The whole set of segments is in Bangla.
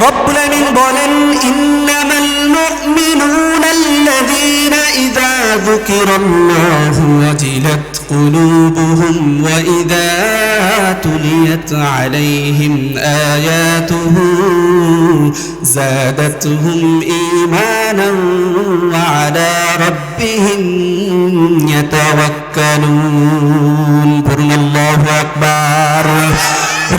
রব্বুল আমিন বলেন ইন্নামাল মুমিনুনাল্লাযীনা ইযা যুকিরাল্লাহু ওয়াজিলাত কুলুবুহুম ওয়া ইযা তুলিয়াত আলাইহিম আয়াতুহু যাদাতুহুম ঈমানান ওয়া আলা রাব্বিহিম ইয়াতাওয়াক্কালুন। আল্লাহু আকবার।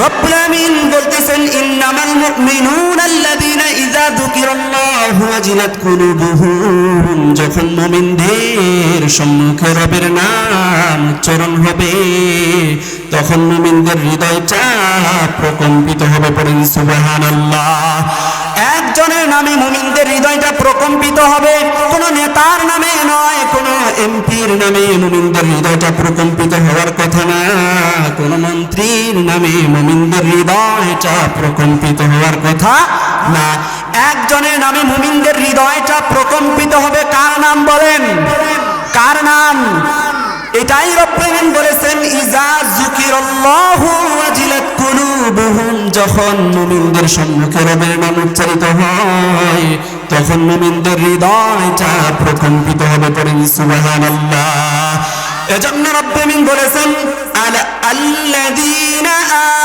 রব্বুল আমিন বলতেছেন ইন্নামাল মুমিনুনাল্লাযীনা ইযা যুকিরাল্লাহু ওয়াজিলাত কুলুবুহুম, যখন মুমিনদের সম্মুখে রবের নাম উচ্চারণ হবে তখন মুমিনদের হৃদয়টা প্রকম্পিত হবে। পড়েন সুবহানাল্লাহ। একজনের নামে মুমিনদের হৃদয়টা প্রকম্পিত হবে, কোন নেতার নামে নয়, কোন এমপির নামে মুমিনদের হৃদয়টা প্রকম্পিত হওয়ার কথা না, কোন মন্ত্রীর নামে মুমিনদের হৃদয়টা প্রকম্পিত হওয়ার কথা না। একজনের নামে মুমিনদের হৃদয়টা প্রকম্পিত হবে। কার নাম বলেন? কার নাম? এটাই রব্বুল আমিন বলেছেন ইযা যুকিরাল্লাহু ওয়াজিলাত কুলুবুহুম, যখন মুমিনদের সম্মুখে রবের নাম উচ্চারিত হয় তখন মুমিনদের হৃদয়টা প্রকম্পিত হবে। পড়েন সুবহানাল্লাহ। এজন্য রব্বুল আমিন বলেছেন আল্লাযীনা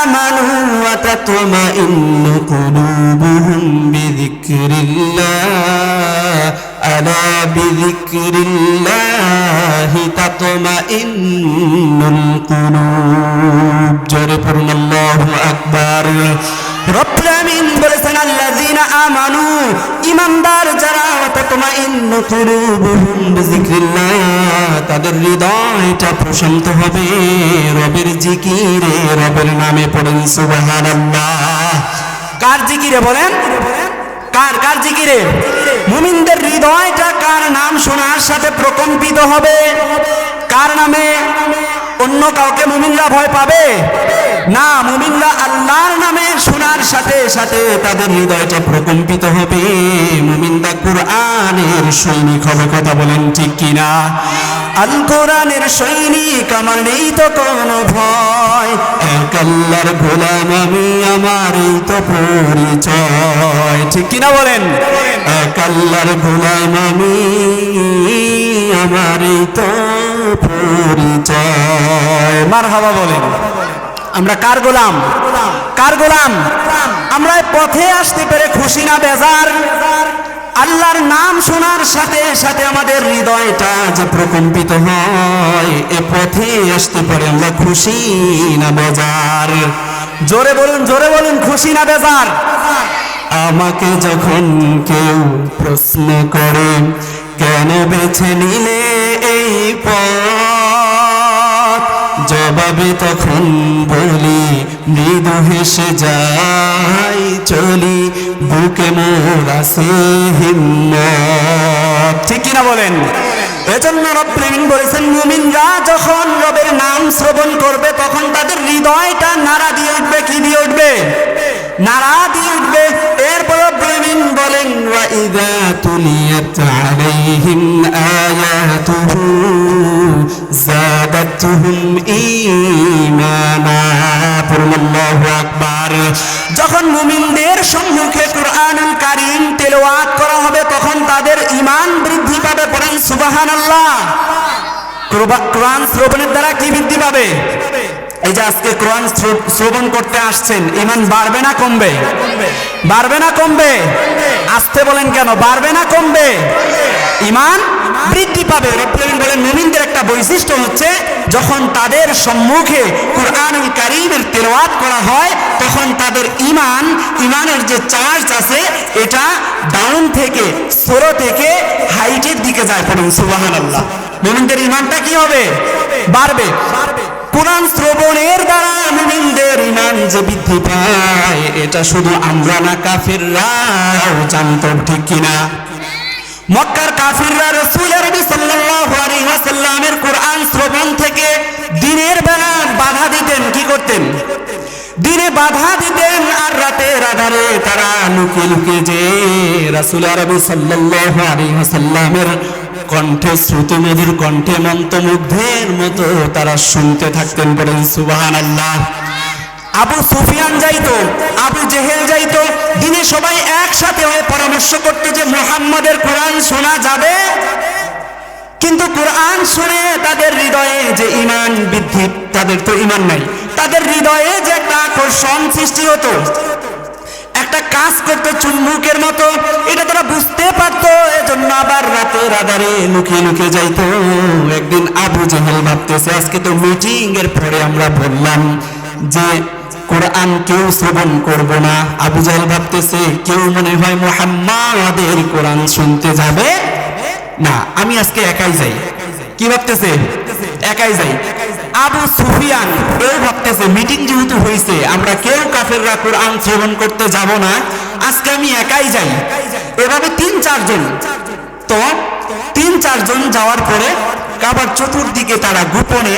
আমানু ওয়া তাতমাইন্নু কুলুবুহুম বিযিকরিল্লাহ আলা বিযিকরিল্লাহি তাতমাইন্নুল কুলুব। জোরে পড়ুন আল্লাহু আকবার। রব্বুল আমিন বলেছেন আল্লাযীনা আমানু, ঈমানদার যারা, তাতমাইন্নু কুলুবুহুম বিযিকরিল্লাহ, তাদের হৃদয়টা প্রশান্ত হবে রবের জিকিরে, রবের নামে। পড়েন সুবহানাল্লাহ। কার জিকিরে বলেন? কার কার জিকিরে? মুমিনদের হৃদয়টা কার নাম শোনার সাথে প্রকম্পিত হবে? কার নামে? অন্য কাউকে মুমিনরা ভয় পাবে না, মুমিনরা আল্লাহর নামে শোনার সাথে সাথে তাদের হৃদয়টা প্রকম্পিত হবে। মুমিনরা কুরআনের সৈনিক হবে। কথা বলেন ঠিক কিনা? আল কোরআনের সৈনিক, আমার নেই তো কোনো ভয়, এক আল্লাহর গোলাম আমি, আমার এই তো পরিচয়। ঠিক কিনা বলেন? এক আল্লাহর গোলাম আমি, আমার এই তো পরিচয়। মারহাবা বলেন। আমরা কার গোলাম? কার গোলাম? আমরা পথে আসতে পেরে খুশি না বেজার? আল্লাহর নাম শোনার সাথে সাথে আমাদের হৃদয়টা যে প্রকম্পিত হয়, এ পথে আসতে পারে আমরা খুশি না বেজার? জোরে বলুন, জোরে বলুন, খুশি না বেজার? আমাকে যখন কেউ প্রশ্ন করে কেন বেছে নিলে এই পথ, জবাবে তখন বলি মৃদু হেসে যাই চলি, বুকে মোর আছে হিম্মত। ঠিক কিনা বলেন? এজন্য রব্বুল আমিন বলেছেন মুমিনরা যখন রবের নাম শ্রবণ করবে তখন তাদের হৃদয়টা নাড়া দিয়ে উঠবে। কি দিয়ে উঠবে? নাড়া দিয়ে উঠবে। এরপর রব্বুল আমিন বলেন ওয়া ইযা তুলিয়াত আলাইহিম আয়াতুহু যাদাতুহুম ঈমানা। আল্লাহু আকবার। যখন মুমিনদের সম্মুখে কুরআনুল কারীম তেলাওয়াত করা হবে তখন তাদের ঈমান বৃদ্ধি পাবে। পড়েন সুবহানাল্লাহ। কোরআন শ্রবণের দ্বারা কি বৃদ্ধি পাবে? এই যে আজকে কোরআন শ্রবণ করতে আসছেন, ঈমান বাড়বে না কমবে? বাড়বে না কমবে? আসতে বলেন কেন? বাড়বে না কমবে? ঈমান বৃদ্ধি পাবে। রব্বুল আমিন বলেন মুমিনদের একটা বৈশিষ্ট্য হচ্ছে যখন তাদের সম্মুখে কুরআনুল কারীমের তেলাওয়াত করা হয় তখন তাদের ঈমানের যে চার্জ আছে এটা ডাউন থেকে, স্লো থেকে হাইটের দিকে যায়। পড়ুন সুবহানাল্লাহ। মুমিনদের ঈমানটা কি হবে? বাড়বে। কোরআন শ্রবণের দ্বারা মুমিনদের ঈমান যে বৃদ্ধি পায় এটা শুধু আমরা না, কাফিররাও জানত। ঠিক কিনা? মক্কার কাফিররা রাসূল সাল্লাল্লাহু আলাইহি ওয়াসাল্লামের কোরআন শ্রবণ থেকে দিনের বেলা বাধা দিতেন। কি করতেন? দিনে বাধা দিতেন, আর রাতের আধারে তারা লুকিয়ে লুকিয়ে যে রাসূল সাল্লাল্লাহু আলাইহি ওয়াসাল্লামের কণ্ঠে, শ্রুতিমধুর কণ্ঠে মন্ত্রমুগ্ধের মতো তারা শুনতে থাকতেন। বলেন সুবহানাল্লাহ। আবু সুফিয়ান যাইতো, আবু জেহেল যাইতো, দিনে সবাই একসাথে হয়ে পরামর্শ করতে যে মুহাম্মাদের কোরআন শোনা যাবে, কিন্তু কোরআন শুনে তাদের হৃদয়ে যে ঈমান বৃদ্ধি, তাদের তো ঈমান নাই, তাদের হৃদয়ে যে একটা আকর্ষণ সৃষ্টি হতো, একটা কাজ করতে চুম্বকের মতো, এটা তারা বুঝতে পারতো, এজন্য আবার রাতের আধারে লুকিয়ে লুকিয়ে যাইতো। একদিন আবু জেহেল ভাবতেছে আজকে তো মিটিং এর পরে আমরা বললাম যে কোরআন কেউ শ্রবণ করব না। আবু জেহেল ভাবতেছে কেউ মনে হয় মুহাম্মাদের কোরআন শুনতে যাবে না, আমি আজকে একাই যাই। কি ভাবতেছে? একাই যাই। আবু সুফিয়ান এও ভাবতেছে মিটিং যেহেতু হয়েছে, আমরা কেউ কাফেররা কোরআন শ্রবণ করতে যাব না, আজকে আমি একাই যাই। এভাবে ৩-৪ জন, তো ৩-৪ জন যাওয়ার পরে কাবার চতুর্দিকে তারা গোপনে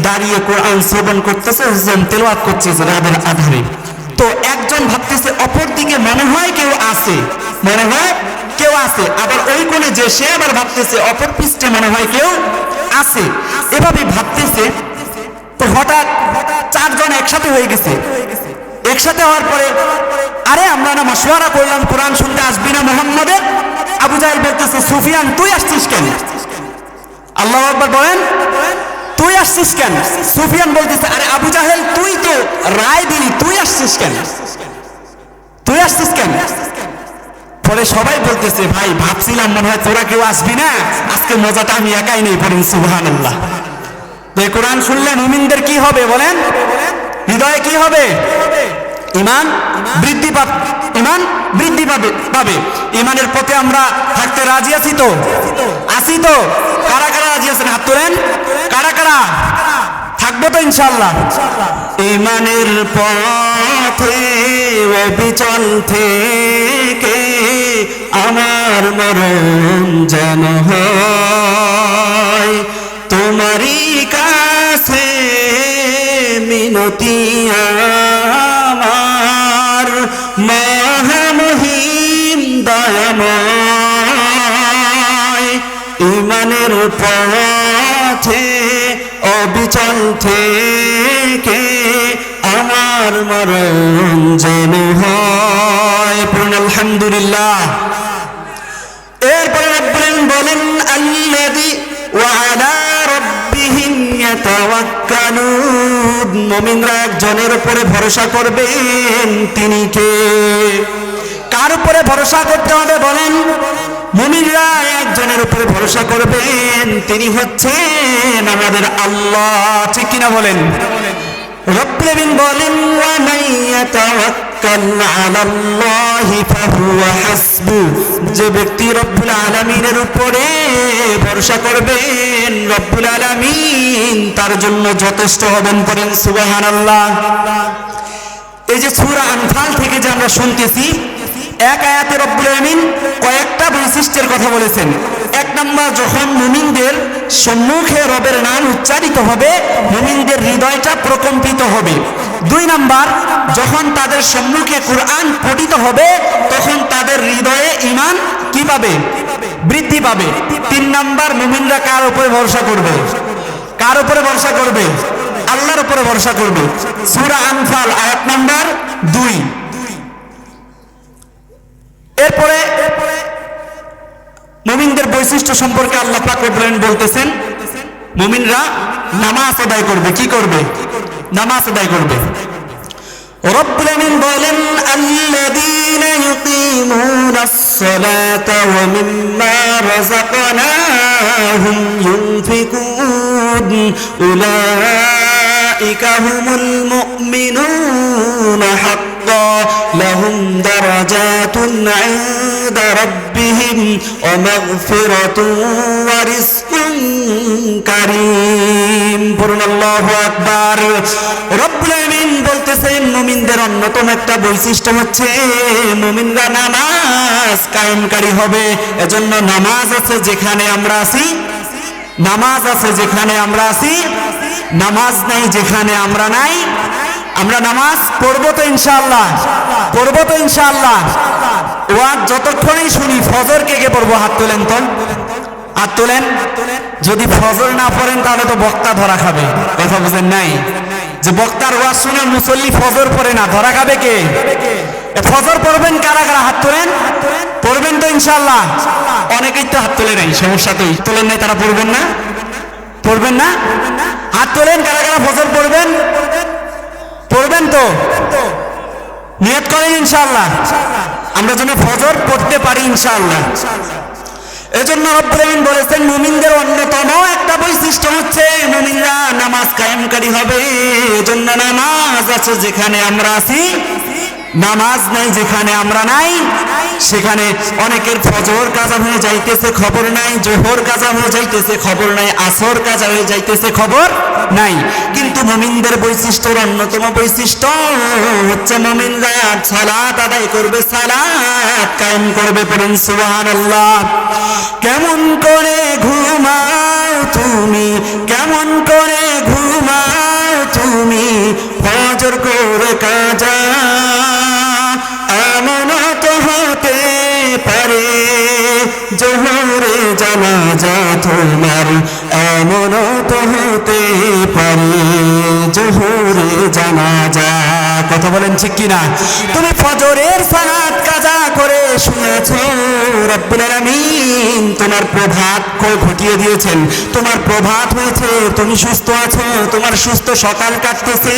দাঁড়িয়ে কোরআন শ্রবণ করতেছে, তেলাওয়াত করতেছে রাতের আধারে। তো একজন ভাবতেছে অপর দিকে মনে হয় কেউ আছে, মনে হয় কেউ আছে, আবার ওই কোণে যে সে আবার ভাবতেছে অপর পৃষ্ঠে মনে হয় কেউ আছে। এভাবে ভাবতেছে, তো হঠাৎ ৪ জন একসাথে হয়ে গেছে। একসাথে হওয়ার পরে আরে আমরা না মাশওয়ারা করলাম কোরআন শুনতে আসবি না মুহাম্মাদের। আবু জাহেল বলতেছে সুফিয়ান তুই আসছিস কেন? আল্লাহু আকবার বলেন, তুই আসছিস কেন? সুফিয়ান বলতেছে আরে আবু জাহেল তুই তো রায় দিলি, তুই আসছিস কেন? তুই আসছিস কেন? পরে সবাই বলতেছে ভাই ভাবছিলাম মনে হয় তোরা কেউ আসবি না, আজকে মজাটা আমি একাই নেই। পড়েন সুবহানাল্লাহ। তো এই কোরআন শুনলে মুমিনদের কি হবে বলেন? হৃদয়ে কি হবে? ঈমান বৃদ্ধি পাবে, ঈমান বৃদ্ধি পাবে। ঈমানের পথে আমরা থাকতে রাজি আছি তো? আছি তো? কারা কারা রাজি আছেন হাত তোলেন। কারা কারা থাকবো তো ইনশাআল্লাহ? ঈমানের পথে অবিচল থেকে আমার মরণ যেন হয় তোমারই কাছে মিনতি আমার মহামহিম দয়াময়। ঈমানের পথে অবিচল থেকে আমার মরণ যেন হয়। পড়ুন আলহামদুলিল্লাহ। এরপরে রব্বুল বলেন আল্লাযী ওয়া আলা রাব্বিহিম ইয়াতাওয়াক্কালুন, মুমিনরা একজনের উপরে ভরসা করবেন, তিনি কে? কার উপরে ভরসা করতে হবে বলেন? মুমিনরা একজনের উপরে ভরসা করবেন, তিনি হচ্ছেন আমাদের আল্লাহ। ঠিক কিনা বলেন? রব্বুল আলামিন বলেন ওয়া মান ইয়াতাওয়াক্কাল আলাল্লাহি ফাহুয়া হাসবু, যে ব্যক্তি রব্বুল আলামিনের উপরে ভরসা করবেন রব্বুল আলামিন তার জন্য যথেষ্ট হবেন। পড়েন সুবহানাল্লাহ। এই যে সূরা আনফাল থেকে যে আমরা শুনতেছি, এক আয়াতে রব্বুল আলামিন কয়েকটা বৈশিষ্ট্যের কথা বলেছেন। এক নাম্বার, যখন মুমিনদের সম্মুখে রবের নাম উচ্চারিত হবে মুমিনদের হৃদয়টা প্রকম্পিত হবে। 2 নাম্বার, যখন তাদের সম্মুখে কোরআন পঠিত হবে তখন তাদের হৃদয়ে ঈমান কি পাবে? বৃদ্ধি পাবে। 3 নাম্বার, মুমিনরা কার উপরে ভরসা করবে? কার উপরে ভরসা করবে? আল্লাহর উপরে ভরসা করবে। সূরা আনফাল আয়াত নাম্বার 2। এরপরে মুমিনদের বৈশিষ্ট্য সম্পর্কে আল্লাহ পাক বলতেছেন মুমিনরা নামাজ আদায় করবে। কি করবে? নামাজ আদায় করবে। রব্বুল আলামিন বলেন আল্লাযীনা ইউকিমুনাস সালাতা ওয়া মিম্মা রাযাকনাহুম ইউনফিকুন উলাইকা হুমুল মুমিনুনা হাক্কান লাহুম দারাজাতুন ইনদা রাব্বিহিম ওয়া মাগফিরাতুন ওয়া রিজকুন কারীম। পড়ুন আল্লাহু আকবার। রব্বুল আলামিন বলতেছেন মুমিনদের অন্যতম একটা বৈশিষ্ট্য হচ্ছে মুমিনরা নামাজ কায়েমকারী হবে। এজন্য নামাজ আছে যেখানে আমরা আছি, নামাজ আছে যেখানে আমরা আছি, নামাজ নাই যেখানে আমরা নাই। আমরা নামাজ পড়বো তো ইনশাআল্লাহ, পড়বো তো ইনশাআল্লাহ। ওয়াজ যতক্ষণই শুনি ফজর কে কে পড়বো? হাত তোলেন তো, হাত তোলেন। যদি ফজর না পড়েন তাহলে তো বক্তা ধরা খাবে। কথা বুঝেন নাই? যে বক্তার ওয়াজ শুনে মুসল্লি ফজর পড়ে না, ধরা খাবে কে? ফজর পড়বেন কারা কারা? হাত তোলেন। পড়বেন তো ইনশাআল্লাহ? অনেকেই তো হাত তোলে নাই, সমস্যা তো তোলেন নাই, তারা পড়বেন না? পড়বেন না? হাত তোলেন কারা কারা ফজর পড়বেন? পড়বেন তো? নিয়ত করেন ইনশাআল্লাহ আমরা যেন ফজর পড়তে পারি ইনশাআল্লাহ। এজন্য রব্বুল আমিন বলেছেন মুমিনদের অন্যতম একটা বৈশিষ্ট্য হচ্ছে মুমিনরা নামাজ কায়েমকারী হবে। এজন্য নামাজ আছে যেখানে আমরা আছি, নামাজ নাই যেখানে আমরা নাই। সেখানে অনেকের ফজর কাজা হয়ে যাইতেছে খবর নাই, জোহর কাজা হয়ে যাইতেছে খবর নাই, আসর কাজা হয়ে যাইতেছে খবর নাই। কিন্তু মুমিনদের বৈশিষ্ট্যের অন্যতম বৈশিষ্ট্য হচ্ছে মুমিনরা সালাত আদায় করবে, সালাত কায়েম করবে। পড়ুন সুবহানাল্লাহ। কেমন করে ঘুমাও তুমি, কেমন করে ঘুমাও তুমি ফজর করে কাজা, এমন তো হতে পারে জোহরে জানাজা তোমার, এমন তো হতে পারে জোহরে জানাজা। কথা বলেন ঠিক কিনা? তুমি ফজরের সালাত কাজা করে শুনেছো, রব্বুল আলামিন তোমার প্রভাত ঘটিয়ে দিয়েছেন, তোমার প্রভাত হয়েছে, তুমি সুস্থ আছো, তোমার সুস্থ সকাল কাটতেছে।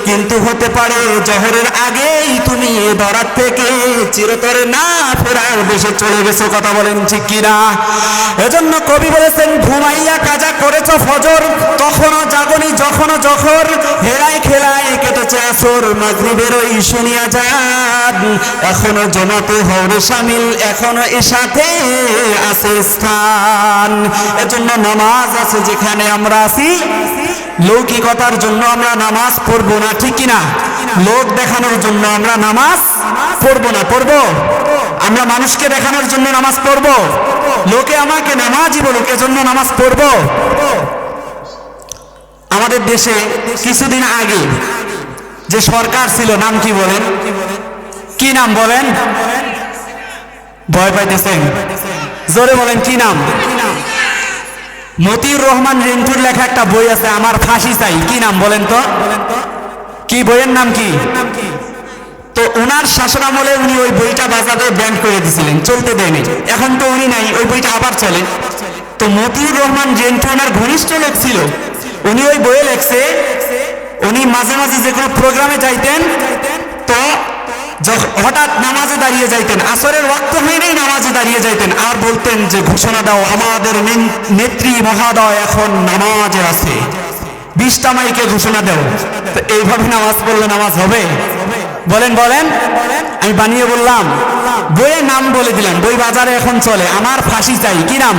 কিন্তু হতে পারে জোহরের আগেই তুমি দরাত থেকে চিরতরে না ফেরার দেশে চলে গেছো। কথা বলেন ঠিক কিনা? এজন্য কবি বলেছেন ঘুমাইয়া কাজা করেছো ফজর, তখনও জাগনি যখনও জোহর, হেলায় খেলায় কেটেছে আসর, মাগরিবের ওই শুনিয়া যান, এখনো জমাতে হওয়ার শামিল, এখনো এর সাথে আছে স্থান। এজন্য নামাজ আছে যেখানে আমরা আছি, লৌকিকতার জন্য আমরা নামাজ পড়বো না, ঠিক কিনা? লোক দেখানোর জন্য আমরা নামাজ পড়বো না। পড়বো? আমরা মানুষকে দেখানোর জন্য নামাজ পড়বো, লোকে আমাকে নামাজই বলুক এজন্য নামাজ পড়বো। আমাদের দেশে কিছুদিন আগে যে সরকার ছিল, নাম কি বলেন? কি নাম বলেন? ভয় পাইতেছেন? জোরে বলেন কি নাম? মতিউর রহমান রিন্টুর লেখা একটা বই আছে, আমার ফাঁসি চাই। কি নাম বলেন তো? কি বইয়ের নাম কি? তো ওনার শাসনামলে উনি ওই বইটা বাজারে ব্যান করে দিয়েছিলেন, চলতে দেয়নি। এখন তো উনি নাই, ওই বইটা আবার চলে। তো মতিউর রহমান রিন্টু ওনার ঘনিষ্ঠ লোক ছিল, উনি ওই বইয়ে লেখছে উনি মাঝে মাঝে যে কোনো প্রোগ্রামে যাইতেন, তো হঠাৎ নামাজে দাঁড়িয়ে যাইতেন, আসরের ওয়াক্ত হয়নি নামাজে দাঁড়িয়ে যাইতেন, আর বলতেন যে ঘোষণা দাও আমাদের নেত্রী মহাদয় এখন নামাজে আছে, 20টা মাইকে ঘোষণা দাও। তো এইভাবে নামাজ পড়লে নামাজ হবে? বলেন বলেন। আমি বানিয়ে বললাম, বইয়ের নাম বলে দিলাম, বই বাজারে এখন চলে, আমার ফাঁসি চাই। কি নাম?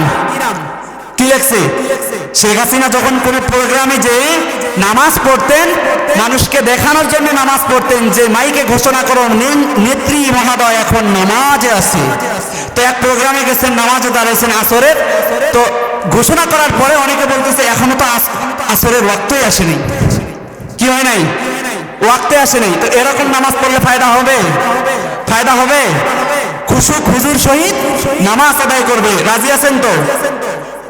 কি লেখছে? শেখ হাসিনা যখন কোন প্রোগ্রামে যে নামাজ পড়তেন, মানুষকে দেখানোর জন্য নামাজ পড়তেন যে মাইকে ঘোষণা করো নেত্রী মহাদয় এখন নামাজে আছে। তো এক প্রোগ্রামে গেছেন, নামাজে দাঁড়িয়েছেন আসরের, তো ঘোষণা করার পরে অনেকে বলতেছে এখনো তো আসরের ওয়াক্তই আসেনি। কি হয় নাই? ওয়াক্তে আসে নাই। তো এরকম নামাজ পড়লে ফায়দা হবে? ফায়দা হবে? খুশু খুজুর সহিত নামাজ আদায় করবে, রাজি আছেন তো?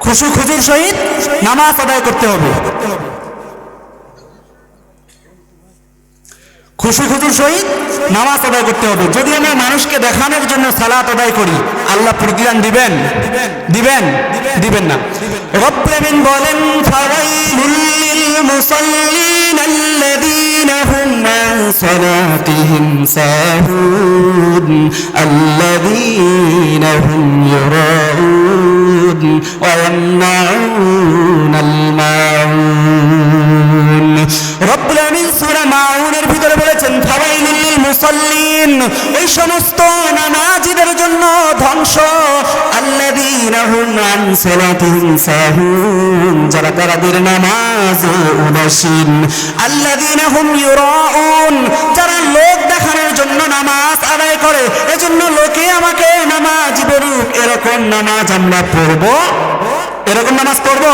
খুশু খুজুর সহিত নামাজ আদায় করতে হবে, খুশু খুজুর সহিত নামাজ আদায় করতে হবে। যদি আমরা মানুষকে দেখানোর জন্য সালাত আদায় করি, আল্লাহ প্রতিদান দিবেন? দিবেন? দিবেন না। রব্বুল আমিন বলেন ফাওয়াইলুল লিল মুসাল্লিন আল্লাযীনা হুম আন সালাতিহিম সাহুন আল্লাযীনা হুম ইউরাউন ওয়া ইয়ামনাউনাল মাউন। রব্বুল আমিন সূরা মাউনের ভিতরে বলেছেন ফাওয়াইলুল লিল মুসাল্লিন, ওই সমস্ত নামাজীদের জন্য ধ্বংস, আল্লাযীনা হুম আন সালাতিহিম সাহুন, যারা তাদের নামাজে উদাসীন, আল্লাযীনা হুম ইউরাউন, যারা লোক দেখানোর জন্য নামাজ আদায় করে, এজন্য লোকে আমাকে নামাজি বলুক, এরকম নামাজ আমরা পড়বো? এরকম নামাজ পড়বো?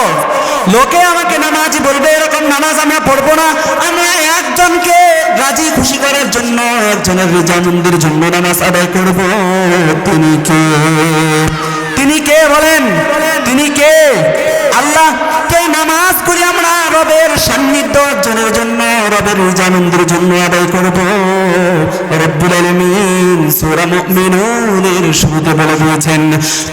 লোকে আমাকে নামাজি বলবে, এরকম নামাজ আমরা পড়বো না। আমরা একজনকে রাজি খুশি করার জন্য, একজনের রিজামন্দির জন্য নামাজ আদায় করব। তিনি কে? তিনি কে বলেন? তিনি কে? আল্লাহকে নামাজ করি আমরা রবের সান্নিধ্য অর্জনের জন্য, রবের আনন্দের জন্য আদায় করব। রব্বুল আলামিন সূরা মুমিনুনের শুরুতে বলে দিয়েছেন,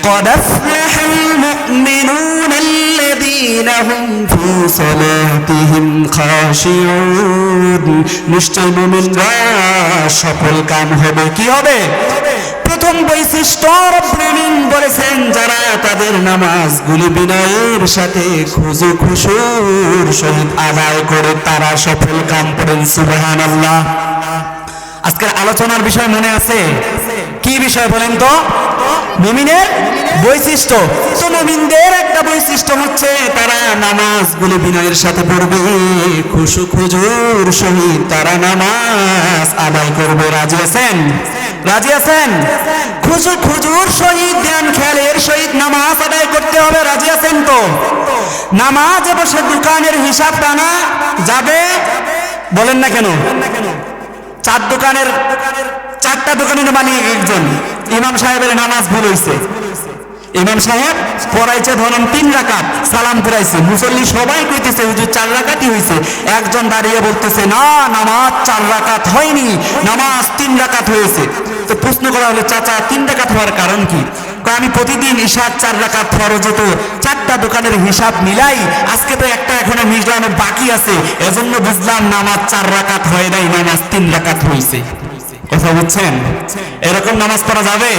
ক্বাদ আফলাহাল মুমিনুন আল্লাযীনা হুম ফী সালাতিহিম খাশিউন। নিশ্চয় মুমিনরা সফল কাম হবে। কি হবে? প্রথম বৈশিষ্ট্য রব্বুল আলামিন বলেছেন, যারা তাদের নামাজগুলি বিনয়ের সাথে খুশু খুশুর সহিত আদায় করে তারা সফল কাম করেন। সুবহানাল্লাহ। আজকের আলোচনার বিষয় মনে আছে? কি বিষয় বলেন তো? মুমিনের বৈশিষ্ট্য। তো মুমিনদের একটা বৈশিষ্ট্য হচ্ছে তারা নামাজগুলি বিনয়ের সাথে পড়বে, খুশু খুজুর সহিত তারা নামাজ আদায় করবে। রাজি আছেন? রাজি আছেন? খুশু খুজুর সহিত ধ্যান খেয়ালের সহিত নামাজ আদায় করতে হবে। রাজি আছেন তো? নামাজে বসে দোকানের হিসাব টানা যাবে? বলেন না কেন? চারটা দোকানের মালিক একজন, ইমাম সাহেবের নামাজ ভুল হইছে। ইমাম সাহেব পড়াইছে ধরুন 3 রাকাত, সালাম ফিরাইছে, মুসল্লি সবাই কইতেছে হুজুর 4 রাকাতই হইছে। একজন দাঁড়িয়ে বলতেছে, না, নামাজ 4 রাকাত হয়নি, নামাজ 3 রাকাত হয়েছে। তো প্রশ্ন করা হলো, চাচা 3 রাকাত হওয়ার কারণ কি? আমি প্রতিদিন ইশার 4 রাকাত ফরজ হতো, 4টা দোকানের হিসাব মিলাই আজকে তো একটা এখনো মিলানো বাকি আছে, এজন্য বুঝলাম নামাজ 4 রাকাত হয় নাই, নামাজ 3 রাকাত হয়েছে। কথা বুঝছেন? এরকম নামাজ পড়া যাবে?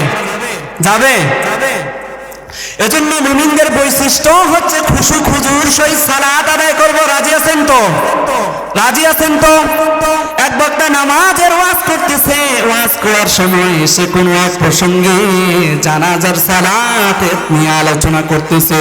যাবে? এজন্য মুমিনদের বৈশিষ্ট্য হচ্ছে খুশু খুজুর সহিত সালাত আদায় করব। রাজি আছেন তো? রাজি আছেন তো? এক বক্তা নামাজের ওয়াজ করতেছে, ওয়াজ করার সময় সে কোন এক প্রসঙ্গে জানাজার সালাত নিয়ে আলোচনা করতেছে,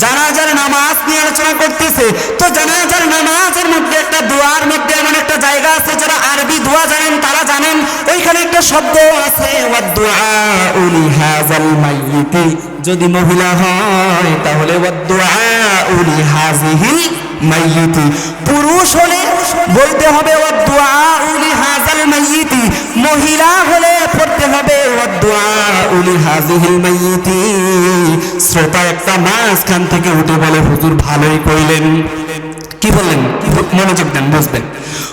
জানাজার নামাজ নিয়ে আলোচনা করতেছে। তো জানাজার নামাজের মধ্যে একটা দোয়ার মধ্যে এমন একটা জায়গা আছে, যারা আরবি দোয়া জানেন তারা জানেন, ওইখানে একটা শব্দ আছে, ওয়াদ দুআউ লিহাযাল মাইয়িতি। যদি মহিলা হয় তাহলে ওয়াদ দুআউ লিহাযিহিল মাইয়িতি। পুরুষ হলে বলতে হবে ওয়াদ দুআউ লিহাযাল মাইয়িতি, মহিলা হলে পড়তে হবে ওয়াদ দুআউ লিহাযিহিল মাইয়িতি। শ্রোতা একটা মাঝখান থেকে উঠে বলে, হুজুর ভালোই কইলেন। কি বললেন? মনোযোগ দেন, বুঝবেন।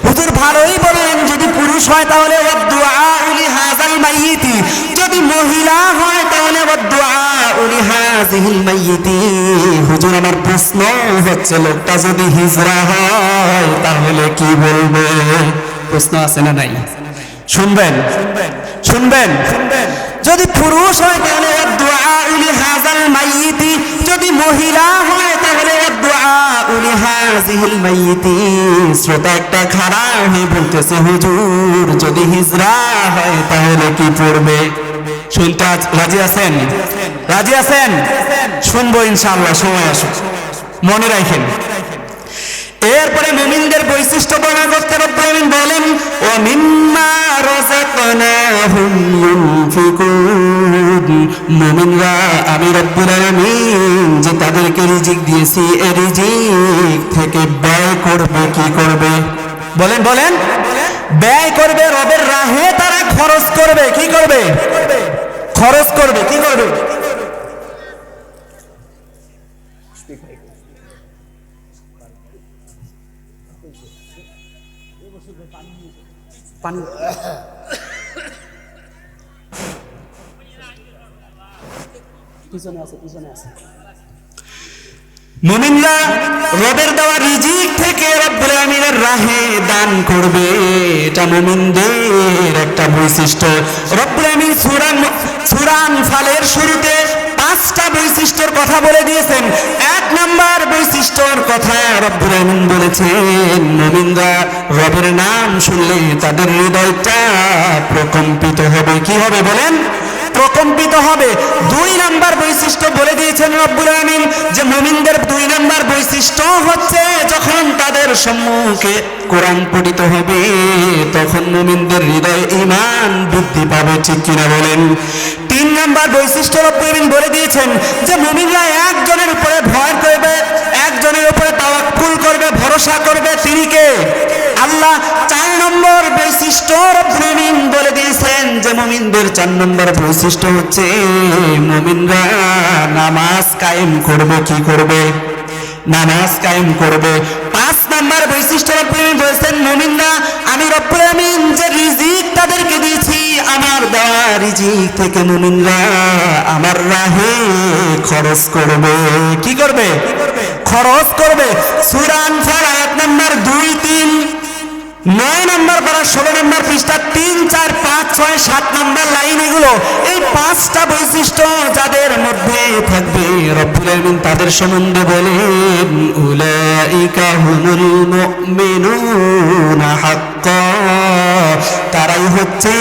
হুজুর ভালোই বললেন, যদি পুরুষ হয় তাহলে ওয়াদ দুআউ লিহাযাল মাইয়িতি, যদি মহিলা হয় তাহলে ওয়াদ দুআউ লিহাযিহিল মাইয়িতি। হুজুর আমার প্রশ্ন হচ্ছে, লোকটা যদি হিজড়া হয় তাহলে কি বলবে? প্রশ্ন আছে না নাই? শুনবেন, শুনবেন। যদি পুরুষ হয় তাহলে ওয়াদ দুআউ লিহাযাল মাইয়িতি, যদি মহিলা হয় তাহলে ওয়াদ দুআউ লিহাযিহিল মাইয়িতি। শ্রোতা একটা খাড়া হয়ে বলতেছে, হুজুর যদি হিজড়া হয় তাহলে কি পড়বে? শুনতে রাজি আছেন? রাজি আছেন? শুনবো ইনশাআল্লাহ, সময় আসুক, মনে রাখেন। এরপরে মুমিনদের বৈশিষ্ট্য বর্ণনা করতে রব্বুল আলামিন বলেন, ওয়া মিম্মা রাযাকনাহুম ইউনফিকুন। মুমিনরা আমি রব্বুল আলামিন যে তাদেরকে রিজিক দিয়েছি, এই রিজিক থেকে ব্যয় করবে। কি করবে? বলেন, বলেন। ব্যয় করবে, রবের রাহে তারা খরচ করবে। কি করবে? খরচ করবে। কি করবে? পানি পিছনে আছে, পিছনে আছে। মুমিনরা রবের দেওয়া রিজিক থেকে রব্বুল আলামিনের রাহে দান করবে, এটা মুমিনদের একটা বৈশিষ্ট্য। রব্বুল আলামিন সূরা আনফালের শুরুতে 5টা বৈশিষ্ট্যের কথা বলে দিয়েছেন। 1 নাম্বার বৈশিষ্ট্যর কথা রব্বুল আলামিন বলেছেন, মুমিনরা রবের নাম শুনলে তাদের হৃদয়টা প্রকম্পিত হবে। কি হবে বলেন? প্রকম্পিত হবে। 2 নাম্বার বৈশিষ্ট্য বলে দিয়েছেন রব্বুল আলামিন যে মুমিনদের 2 নাম্বার বৈশিষ্ট্য হচ্ছে, যখন তাদের সম্মুখে কোরআন পঠিত হবে তখন মুমিনদের হৃদয়ে ঈমান বৃদ্ধি পাবে। ঠিক কিনা বলেন? 3 নাম্বার বৈশিষ্ট্য রব্বুল আলামিন বলে দিয়েছেন যে মুমিনরা একজনের উপরে ভয় করবে, একজনের উপরে তাওয়াক্কুল করবে, ভরসা করবে। তিনি কে? আল্লাহ। 4 নম্বর বৈশিষ্ট্য রব্বুল আলামিন বলে দিয়েছেন যে মুমিনদের 4 নম্বর বৈশিষ্ট্য হচ্ছে মুমিনরা নামাজ কায়েম করবে। কি করবে? নামাজ কায়েম করবে। 5 নাম্বার বৈশিষ্ট্য রব্বুল আমিন বলেছেন মুমিনরা আমি রব্বুল আমিন যে রিজিক তাদেরকে দিয়েছি আমার দেওয়া রিজিক থেকে মুমিনরা আমার রাহে খরচ করবে। কি করবে? খরচ করবে। সূরা আনফাল আয়াত নাম্বার 2, 3, 9 নম্বর পারা 16 নম্বর পৃষ্ঠা 3, 4, 5, 6, 7 নম্বর লাইন, এগুলো এই 5টা বৈশিষ্ট্য যাদের মধ্যে থাকবে রব্বুল আমিন তাদের সম্বন্ধে বলেন উলাইকা হুমুল মুমিনুনা হাক্কা, তারাই হচ্ছে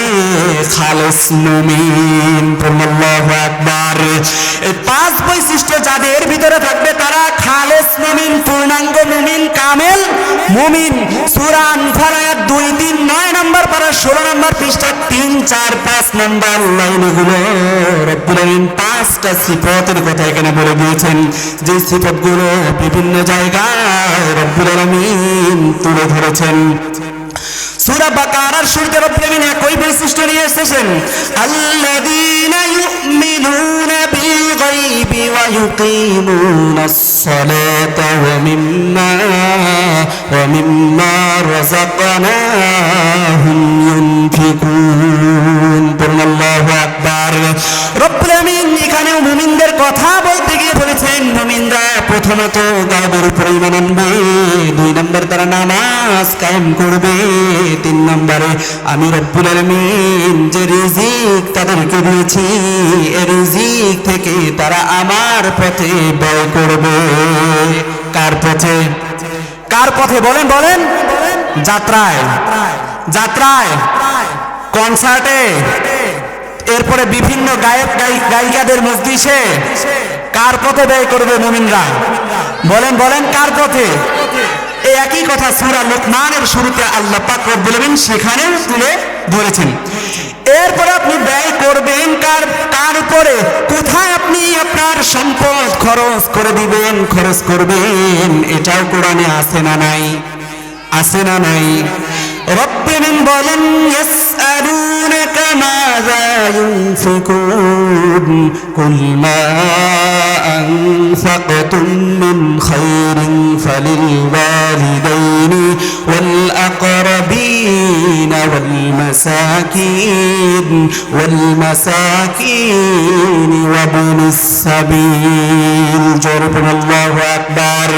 খালেস মুমিন। আল্লাহু আকবার। এই 5 বৈশিষ্ট্য যাদের ভিতরে থাকবে তারা খালেস মুমিন, পূর্ণাঙ্গ মুমিন, কামেল মুমিন। সূরা আনফাল আয়াত 2, 3, 9 নম্বর পারা 16 নম্বর পৃষ্ঠা 3, 4, 5 নম্বর লাইনগুলো রব্বুল আমিন 5টা সিফাতের কথা এখানে বলে দিয়েছেন, যে সিফাতগুলো বিভিন্ন জায়গায় রব্বুল আমিন তুলে ধরেছেন। সূরা বাকারার শুরুতে রব্বুল আমিন একই বৈশিষ্ট্য নিয়ে এসেছেন, আল্লাযীনা ইউমিনুনা বিল গায়বি ওয়া ইউকিমুনাস সালাতা ওয়া মিম্মা রাযাকনাহুম ইউনফিকুন। আল্লাহু আকবার। রব্বুল আমিন এখানেও মুমিনদের কথা বলতে গিয়ে বলেছেন মুমিনরা প্রথমত গায়বের উপর ঈমান আনবে, 2 নম্বর তারা নামাজ কায়েম করবে, 3 নম্বরে আমি রব্বুল আমিন যে রিজিক তাদেরকে দিয়েছি এই রিজিক থেকে তারা আমার পথে ব্যয় করবে। কার পথে? কার পথে? বলেন বলেন। যাত্রায়, যাত্রায়, কনসার্টে, এরপরে বিভিন্ন গায়ক গায়িকাদের মজলিসে কার পথে ব্যয় করবে মুমিনরা? বলেন বলেন, কার পথে? এই একই কথা সূরা লুকমানের শুরুতে আল্লাহ পাক রব্বুল আমিন সেখানেও তুলে ধরেছেন। এরপরে আপনি ব্যয় করবেন কার উপরে? কোথায় আপনি আপনার সম্পদ খরচ করে দিবেন, খরচ করবেন, এটাও কোরআনে আছে না নাই? আছে না নাই? রব্বুল আমিন বলেন ইয়াসআলুনাকা মাযা ইউনফিকুন কুল মা আনফাকতুম মিন খায়রিন ফালিল ওয়ালিদাইনি ওয়াল আকরাবিন ওয়াল মাসাকিন ওয়া ইবনিস সাবিল। আল্লাহু আকবার।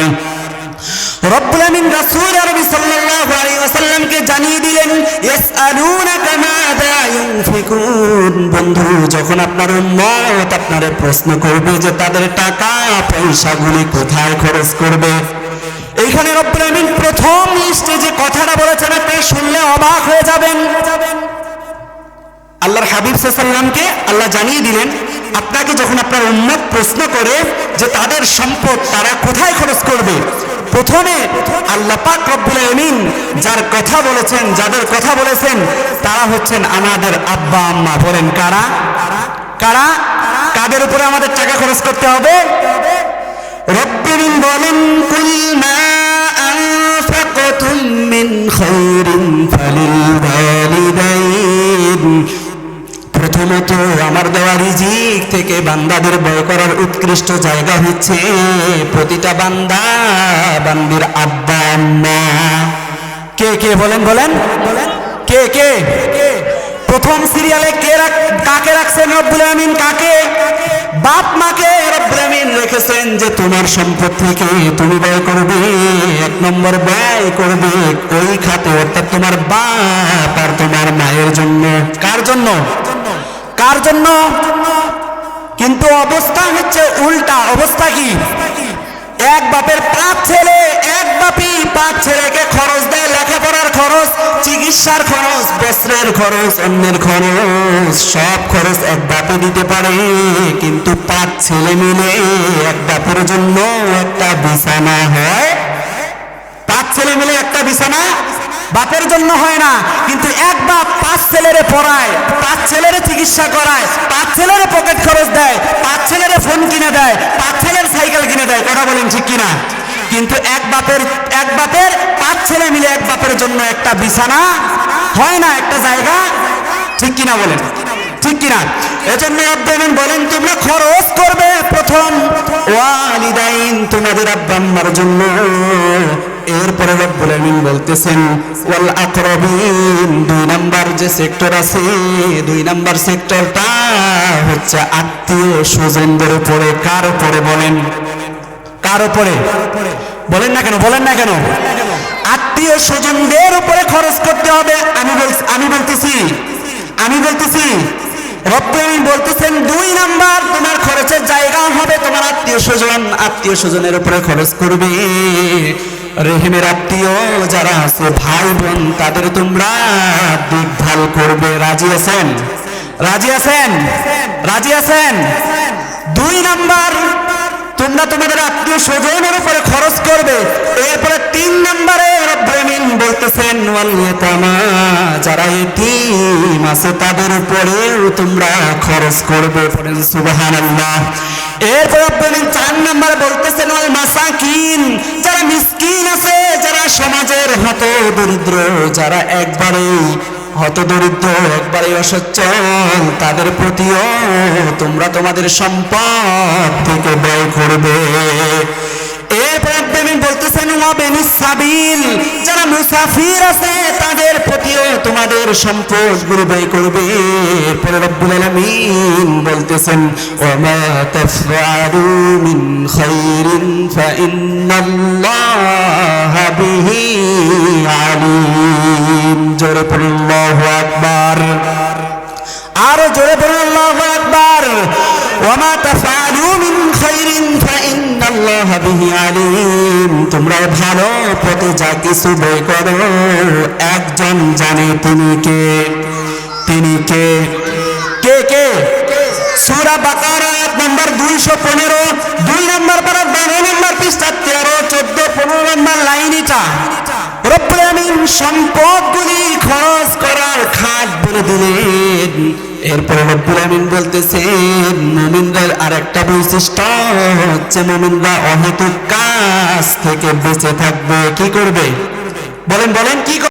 রব্বুল আমিন রাসূল আরবি সাল্লাল্লাহু আলাইহি ওয়াসাল্লামকে জানিয়ে দিলেন ইয়াসআলুনাকা মাযা ইউনফিকুন। বন্ধু, যখন আপনার উম্মত আপনারে প্রশ্ন করবে যে তাদের টাকা পয়সাগুলি কোথায় খরচ করবে, এইখানে রব্বুল আমিন প্রথম লিস্টে যে কথাটা বলেছেন আপনি শুনলে অবাক হয়ে যাবেন। আল্লাহর হাবিব সাল্লাল্লাহু আলাইহি ওয়াসাল্লামকে আল্লাহ জানিয়ে দিলেন আপনাকে যখন আপনার উম্মত প্রশ্ন করে যে তাদের সম্পদ তারা কোথায় খরচ করবে, প্রথমে আল্লাহ পাক রব্বুল আমিন যার কথা বলেছেন, যাদের কথা বলেছেন তারা হচ্ছেন আমাদের আব্বা আম্মা। বলেন কারা? কারা? কাদের উপরে আমাদের টাকা খরচ করতে হবে? রব্বুল আমিন বলেন কুল মা আনফাকতুম মিন খায়রিন ফালিল ওয়ালিদাইন। প্রথমত আমার দেওয়া রিজিক থেকে বান্দাদের ব্যয় করার উৎকৃষ্ট জায়গা হচ্ছে প্রতিটা বান্দা বান্দির আব্বা আম্মা। কে কে? বলেন বলেন, কে কে? প্রথম সিরিয়ালে কাকে রাখছেন রব্বুল আমিন? কাকে? বাপ মাকে রব্বুল আমিন রেখেছেন যে তোমার সম্পদ থেকে তুমি ব্যয় করবে, 1 নম্বর ব্যয় করবে ওই খাতে, অর্থাৎ তোমার বাপ আর তোমার মায়ের জন্য। কার জন্য? কার জন্য? কিন্তু অবস্থা হচ্ছে উল্টা। অবস্থা কি? এক বাপের 5 ছেলে, এক বাপই 5 ছেলেকে খরচ দেয়, লেখাপড়ার খরচ, চিকিৎসার খরচ, বস্ত্রের খরচ, অন্যের খরচ, সব খরচ এক বাপে দিতে পারে, কিন্তু 5 ছেলে মিলে এক বাপের জন্য একটা বিছানা হয়? 5 ছেলে মিলে একটা বিছানা বাপের জন্য হয় না, কিন্তু এক বাপ 5 ছেলেরে পড়ায়, 5 ছেলেরে চিকিৎসা করায়, 5 ছেলেরে পকেট খরচ দেয়, 5 ছেলেরে ফোন কিনে দেয়, 5 ছেলের সাইকেল কিনে দেয়। কথা বলেন ঠিক কিনা? কিন্তু এক বাপের 5 ছেলে মিলে এক বাপের জন্য একটা বিছানা হয় না, একটা জায়গা। ঠিক কিনা বলেন? ঠিক কিনা? এজন্য রব্বুল আমিন বলেন তোমরা খরচ করবে প্রথম ওয়ালিদাইন, তোমাদের আব্বা আম্মার জন্য। এরপরে রব্বুল আমিন বলতেছেন ওয়াল আকরাবিন, 2 নাম্বার যে সেক্টর আছে, 2 নাম্বার সেক্টরটা হচ্ছে আত্মীয় স্বজনদের উপরে। কার উপরে বলেন? কার উপরে? বলেন না কেন, বলেন না কেন? আত্মীয় স্বজনদের উপরে খরচ করতে হবে। আমি বলতেছি রব্বুল আমিন বলতেছেন 2 নাম্বার তোমার খরচের জায়গা হবে তোমার আত্মীয় স্বজন। আত্মীয় স্বজনের উপরে খরচ করবে। রেহেমের আত্মীয় যারা আছে, ভাই বোন, তাদের তোমরা দেখভাল করবে। রাজি আছেন? রাজি আছেন? রাজি আছেন? 2 নাম্বার তোমরা তোমাদের আত্মীয় স্বজনের উপরে খরচ করবে। এরপরে 3 নম্বরে রব্বুল আমিন বলতেছেন ওয়াল ইয়াতামা, যারা এতিম আছে তাদের উপরেও তোমরা খরচ করবে। পড়েন সুবহানাল্লাহ। এরপর রব্বুল আমিন 4 নম্বরে বলতেছেন ওয়াল মাসাকিন, যারা মিসকিন আছে, যারা সমাজের হত দরিদ্র, যারা একবারেই হতদরিদ্র, একবারে অসচ্ছল, তাদের প্রতিও তোমরা তোমাদের সম্পদ থেকে ব্যয় করবে। এরপর আপনি বলতেছেন ওয়াবিনিস সাবিল, যারা মুসাফির আছে তাদের প্রতিও তোমাদের সম্পদগুলো ব্যয় করবে। এরপরে রব্বুল আলামিন বলতেছেন ওয়ামা তাফআলু মিন খাইরিন ফাইন্নাল্লাহা বিহি আলিম। জোরে পড়ুন আল্লাহু আকবার। আরো জোরে পড়ুন আল্লাহু আকবার। ওয়ামা তাফআলু মিন খাইরিন ফাইন্নাল্লাহা বিহি আলিম। তোমরা ভালো পথে যা কিছু ব্যয় করো, একজন জানে তিনি কে। তিনি কে? কে কে? সূরা বাকারা নাম্বার 215, 2 নাম্বার পারা 12 নাম্বার পৃষ্ঠা 13, 14, 15 নাম্বার লাইন। এটা রব্বুল আমিন সম্পদগুলি খরচ করার খাত বলে দিলেন। এরপরে রব্বুল আমিন বলতেছেন মুমিনদের আরেকটা বৈশিষ্ট্য হচ্ছে মুমিনরা অহেতুক কাজ থেকে বেঁচে থাকবে। কি করবে? বলেন বলেন কি?